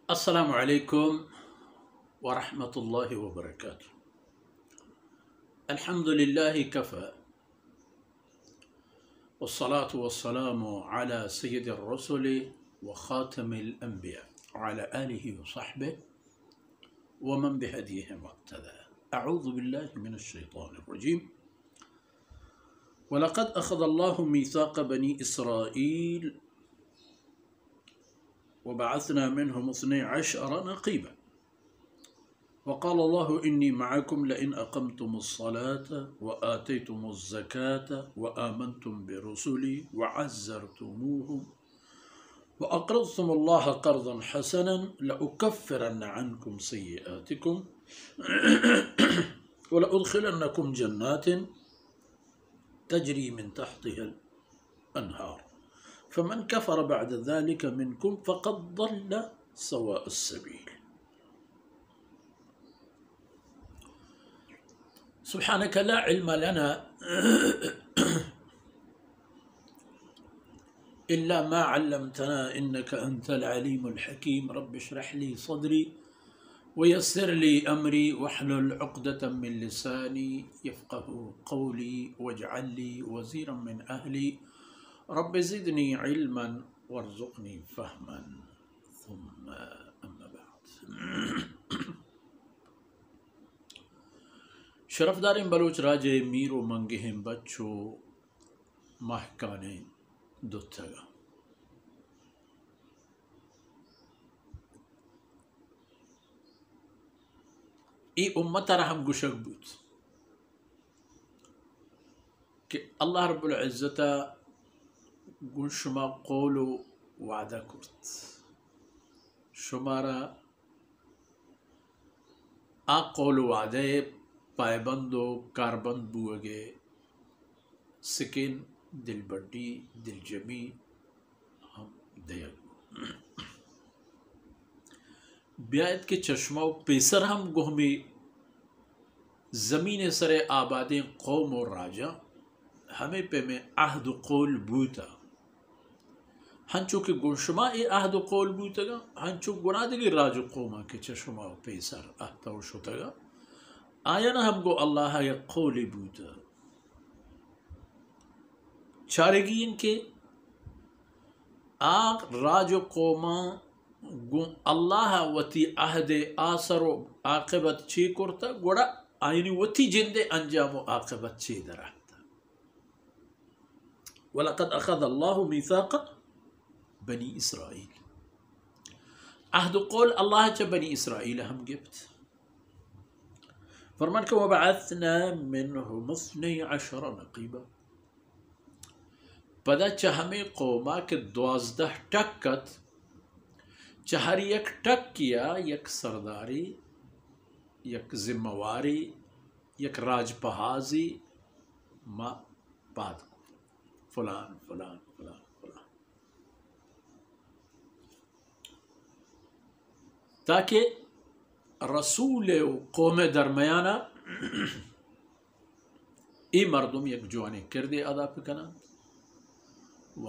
السلام عليكم ورحمة الله وبركاته. الحمد لله كفى، والصلاة والسلام على سيد الرسل وخاتم الأنبياء وعلى آله وصحبه ومن بهديهم واقتدى. أعوذ بالله من الشيطان الرجيم. ولقد أخذ الله ميثاق بني إسرائيل وبعثنا منهم 12 نقيبا وقال الله إني معكم لئن أقمتم الصلاة وآتيتم الزكاة وآمنتم برسلي وعزرتموهم وأقرضتم الله قرضا حسنا لأكفرن عنكم سيئاتكم ولأدخلنكم جنات تجري من تحتها الأنهار فمن كفر بعد ذلك منكم فقد ضل سواء السبيل. سبحانك لا علم لنا إلا ما علمتنا إنك أنت العليم الحكيم. رب اشرح لي صدري ويسر لي أمري واحلل عقدة من لساني يفقه قولي واجعل لي وزيرا من أهلي رب زدني علما وارزقني فهما. ثم أما بعد. شرفدارین بلوچ راجے میرو منگہم بچو محکانے دوتگا ای امت رحم گشک بود کہ اللہ رب العزت گن شما قول و وعدہ کرت شمارا آ قول و وعدہ پائبند و کاربند بوگے سکن دل بڑی دل جمی ہم دیگ بیایت کے چشمہ و پیسر ہم گہمی زمین سر آبادیں قوم و راجہ ہمیں پہ میں عہد و قول بوتا ہنچو کہ گنشما ای عہد و قول بوتا گا ہنچو گناہ دگی راج و قومہ کے چشمہ و پیسر احتا و شتا گا آیا نا ہم کو اللہ یا قول بوتا چارگی ان کے آق راج و قومہ اللہ وتی عہد آثر و عاقبت چی کرتا گوڑا آئینی وتی جندے انجام و عاقبت چی درہتا. وَلَقَدْ أَخَذَ اللَّهُ مِيثَاقَ بنی اسرائیل عہد و قول اللہ چا بنی اسرائیل ہم گفت فرمان کہ وَبَعَثْنَا مِنْهُمُ 12 نقیبا پدا چا ہمیں قوما کے 12 ٹکت چا ہر یک ٹک کیا یک سرداری یک ذمہواری یک راج پہازی ما پاد فلان فلان فلان فلان تاکہ رسول و قوم درمیانہ ای مردم یک جوانی کردے ادا پکنا و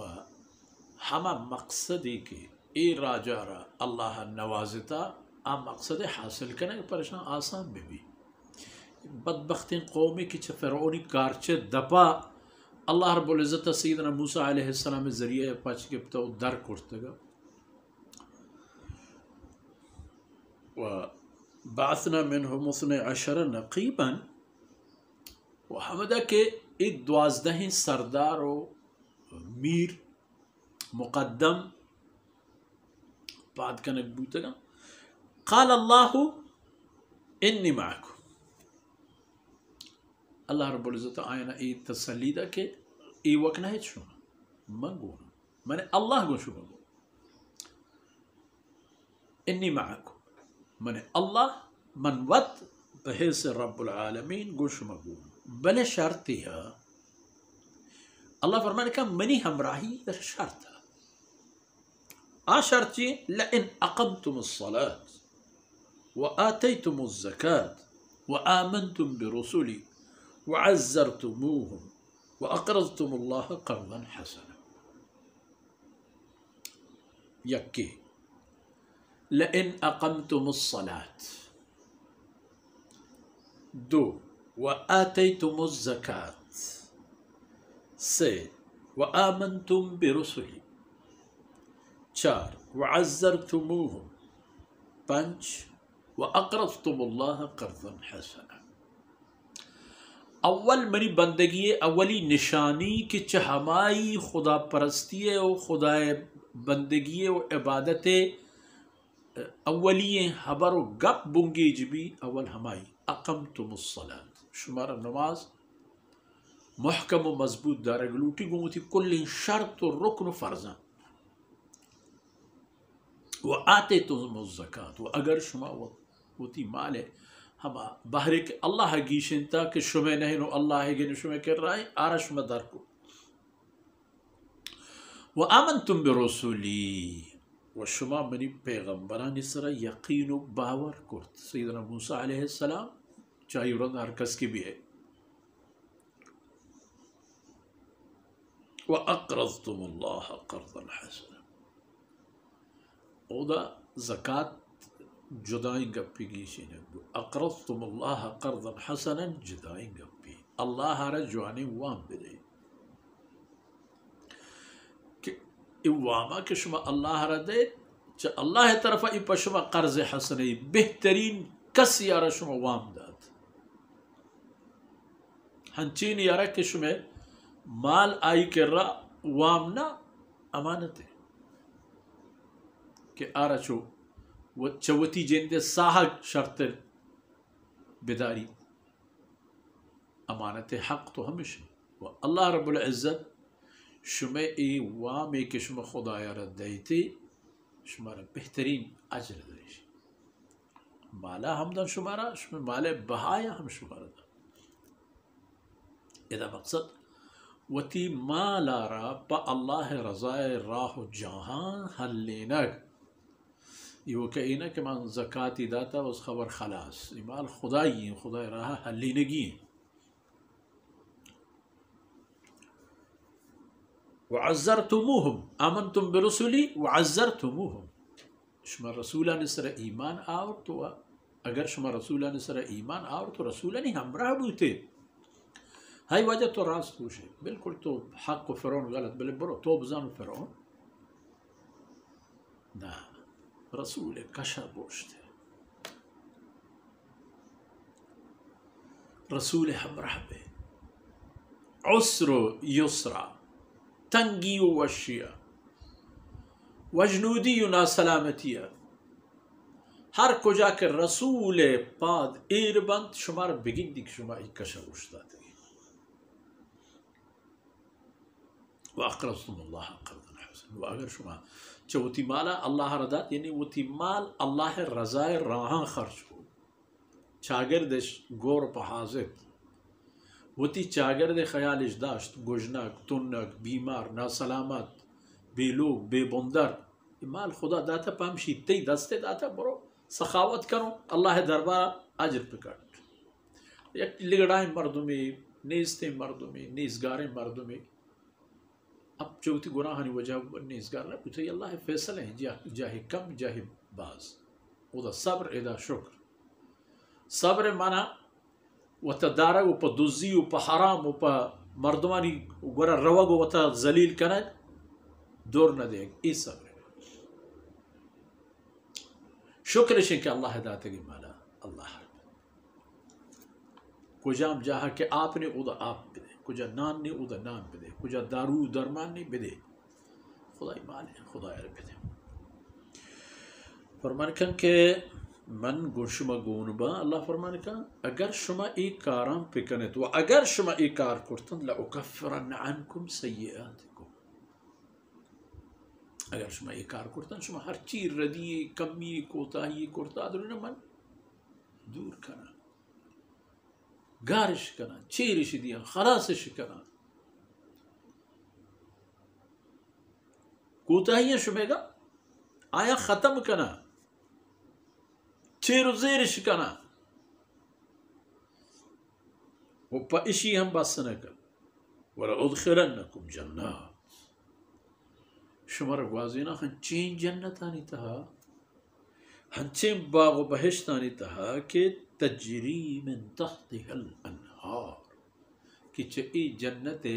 ہما مقصدی کہ ای راجہ را اللہ نوازتا آ مقصد حاصل کرنے پریشان آسان بھی بدبختین قومی کی چھ فرعونی کارچے دپا اللہ رب العزت سیدنا موسیٰ علیہ السلام ذریعہ پاچ کے بتا در کرتے گا وبعثنا منهم 12 نقیبا و حمدہ کے ای 12 سردار و میر مقدم بعد کنک بوتے گا قال اللہ انی معکم اللہ رب العزت آئینا ای تسلیدہ کہ ای وقت نہیں چھونا من گونا میں نے اللہ گو شما گو انی معکم میں نے اللہ من وط بحیث رب العالمین گو شما گو بلے شرطی ہے اللہ فرمانے کا منی ہمراہی در شرط ہے آ شرطی لئن اقمتم الصلاة وآتيتم الزكاة وآمنتم برسلي وعزرتموهم وأقرضتم الله قرضا حسنا یکی لئن اقمتم الصلاة، 2 وآتيتم الزكاة، 3 وآمنتم برسلي، 4 وعزرتموهم، 5 وأقرضتم الله قرضا حسنا۔ اول منی بندگی اولی نشانی کہ چہ ہمائی خدا پرستی و خدا بندگی و عبادت اولی حبر و گپ بنگی جبی اول ہمائی اقمتم الصلاة، شمارا نماز محکم و مضبوط دارا گلوٹی گمتی کل شرط و رکن و فرضاں، وآتیتم الزکاة، و اگر شما وتی مال ہما بہرے کہ اللہ گیشنتا کہ شما نہنو اللہ گن شما کر رہا ہے آرہ شما در کو، وآمنتم برسولی، و شما منی پیغمبرانی سر یقین و باور کرت، سیدنا موسیٰ علیہ السلام چاہیے رند ہر کس کی بھی ہے، وَأَقْرَضْتُمُ اللَّهَ قَرْضًا حَسَنًا، او دا زکاة جدائیں گپی گیشین ہے، اقرضتم اللہ قرضا حسنا جدائیں گپی اللہ ہر جوانے وام بدے کہ اواما کہ شما اللہ ہر دے چا اللہ طرف ای پا شما قرض حسنی بہترین کس یارا شما وام داد، ہنچین یارا کہ شما مال آئی کر را وام نا امانت ہے کہ آرہ چو چوتی جندے ساہگ شرط بیداری امانت حق تو ہمیشہ و اللہ رب العزت شما ای وامی کہ شما خدا یارد دیتی شمارا بہترین اجر دیش، مالا ہمدن شمارا شما مال بہایا ہم شمارا دا، اذا مقصد وتی مالا را پا اللہ رضائے راہ جہاں حل لینک، یہ وہ کہینا کہ من زکاة داتا اس خبر خلاص، مال خدایی ہیں، خدای راہ حلی نگی ہیں، وعزرتموہم آمنتم برسولی وعزرتموہم، شما رسولان سر ایمان آور تو اگر شما رسولان سر ایمان آور تو رسولانی ہمراہ بوتے، ہائی وجہ تو راست پوچھے بالکل تو حق و فرعون غلط بلے برو تو بزانو فرعون نا رسول کشا بوشتے، رسول ہمراہ بے عسر و یسرا، تنگی و وشیا، وجنودی و ناسلامتیا، ہر کجا کہ رسول پاد ایر بند شمار بگن دیکھ شما ای کشا بوشتا تھی، وَأَقْرَضْتُمُ اللَّهَ قَرْضًا حَسَنًا، و اگر شما چوتی مالا اللہ ردات یعنی وتی مال اللہ رضائے راہاں خرچ کو، چاگردش گور پا حاضر وتی چاگرد خیالش داشت گجنک تنک بیمار ناسلامت بے لوگ بے بندر، مال خدا داتا پامشی تی دستے داتا برو سخاوت کرو اللہ دربار اجر پکٹ، یک لگڑائیں مردمی نیزتے مردمی نیزگاریں مردمی، اب چوتی گناہانی وجہ نیزگار نہ پوچھے اللہ فیصلے ہیں جاہی کم جاہی باز، او دا صبر ادا شکر، صبر مانا و تا دارا و پا دوزی و پا حرام و پا مردمانی گورا روگ و تا ذلیل کنگ دور نہ دے ای صبر شکرش ہے کہ اللہ ہدایت کی مالا اللہ کجام جاہا کہ آپ نے او دا آپ بدے، کجا نان نے او دا نان بدے، کجا دارو درمان نے بدے، خدای مال ہے خدای رب بدے، فرمان کن کہ من گو شما گونبا اللہ فرمان کن اگر شما ای کاران پکنت و اگر شما ای کار کرتن لأکفرن عنکم سیئاتکم، اگر شما ای کار کرتن شما ہر چیر ردی کمی کوتاہی کرتا درنا من دور کنا گارش کنا چیرش دیا خلاصش کنا کوتاہیاں شما گا آیا ختم کنا چیر و زیرش کنا و پا اشی ہم باسنا کن وَلَأُدْخِلَنَّكُمْ جَنَّاتٍ شما رگوازینا خن چین جنت آنی تہا ہنچیں باغ و بہشتانی تہا کہ تجری من تحتها الانہار کہ ای جنت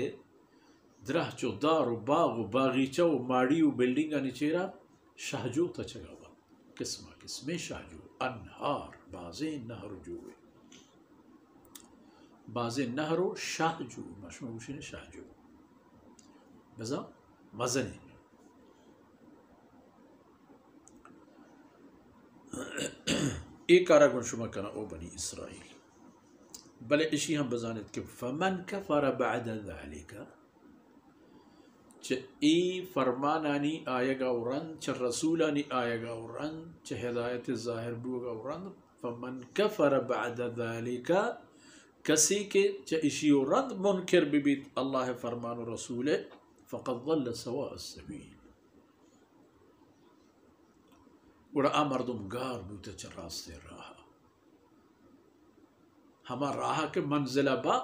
درہ چو دار و باغ و باغیچہ و ماڑی و بلڈنگانی چیرا شہجو تا چگاوا قسمہ قسمیں شہجو انہار بازیں نہر جوئے بازیں نہر و شہجو مشمع بوشین شہجو بزا مزنی ایک آرہ گن شما کنا او بنی اسرائیل بلے اشی ہم بزانت کہ فمن کفر بعد ذالک چھ ای فرمانانی آئے گا ورن چھ رسولانی آئے گا ورن چھ ہدایت ظاہر بوگا ورن فمن کفر بعد ذالک کسی کے چھ اشی ورن منکر بیت اللہ فرمان و رسول فقد ضل سواء السبیل وڑا مردم گار بوتا چھ راستے راہا ہما راہا کے منزلہ با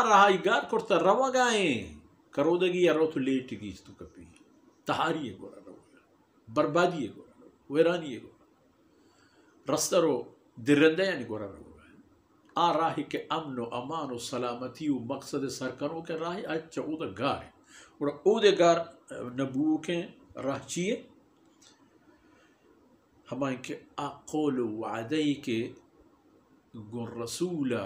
راہی گار کرتا روا گائیں کرو دگی یا رو تو لیٹ گیس تو کپی تہاری ہے گورا رو بربادی ہے گورا رو ویرانی ہے گورا رستہ رو درندہ یعنی گورا رو راہی کے امن و امان و سلامتی و مقصد سرکنوں کے راہی اچھا او دا گار ہے اور او دا گار نبوو کے راہ چیئے ہمائیں کہ اقول وعدائی کے گن رسولا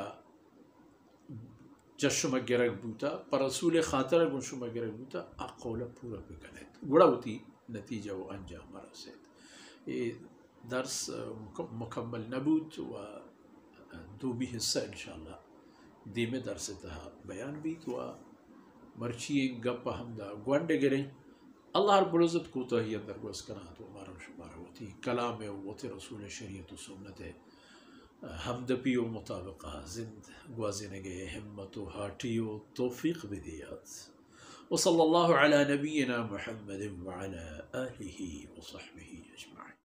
چشمہ گرگ بوتا پر رسول خاطر گن شما گرگ بوتا اقولا پورا بکنیت گوڑا ہوتی نتیجہ و انجام رسید یہ درس مکمل نبوت و دو بھی حصہ انشاءاللہ دیمے درس تہا بیان بیت و مرچی گپ حمدہ گوانڈے گریں اللہ رب العزت کو تو ہی اندر گوز کنا تو ہمارا شمارا ہوتی کلام ووت رسول شریعت و سنت حمد پی و مطابقہ زند گوازنگے ہمت و ہاٹی و توفیق بدیات وصلی اللہ علی نبینا محمد وعلی آلہ وصحبہ اجمعین.